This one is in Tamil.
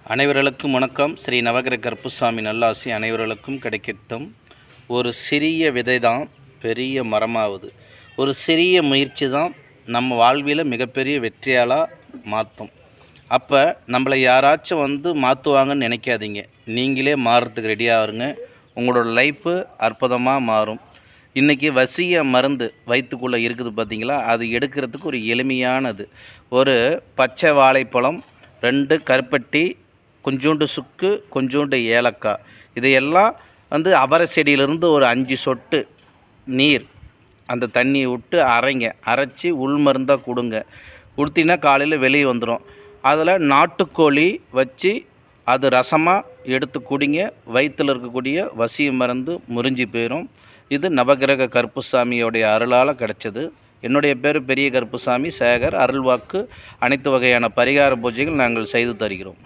அனைவர்களுக்கும் வணக்கம். ஸ்ரீ நவகிரக கருப்புசாமி நல்லாசி அனைவர்களுக்கும் கிடைக்கட்டும். ஒரு சிறிய விதை தான் பெரிய மரமாகுது. ஒரு சிறிய முயற்சி தான் நம்ம வாழ்வில் மிகப்பெரிய வெற்றியாளாக மாற்றும். அப்போ நம்மளை யாராச்சும் மாற்றுவாங்கன்னு நினைக்காதீங்க. நீங்களே மாறுறதுக்கு ரெடியாக இருங்க. உங்களோட லைஃப்பு அற்புதமாக மாறும். இன்றைக்கி வசிய மருந்து வயிற்றுக்குள்ளே இருக்குது பார்த்திங்களா, அது எடுக்கிறதுக்கு ஒரு எளிமையானது. ஒரு பச்சை வாழைப்பழம், 2 கருப்பட்டி, கொஞ்சோண்டு சுக்கு, கொஞ்சோண்டு ஏலக்காய், இதையெல்லாம் அவரை செடியிலிருந்து ஒரு 5 சொட்டு நீர் அந்த தண்ணியை விட்டு அரைங்க. அரைச்சி உள்மருந்தாக கொடுங்க. கொடுத்தீங்கன்னா காலையில் வெளியே வந்துடும். அதில் நாட்டுக்கோழி வச்சு அது ரசமாக எடுத்து குடிங்க. வயிற்றில் இருக்கக்கூடிய வசிய மருந்து முறிஞ்சி போயிடும். இது நவகிரக கருப்புசாமியோடைய அருளால் கிடச்சது. என்னுடைய பேர் பெரிய கருப்புசாமி சேகர். அருள்வாக்கு. அனைத்து வகையான பரிகார பூஜைகள் நாங்கள் செய்து தருகிறோம்.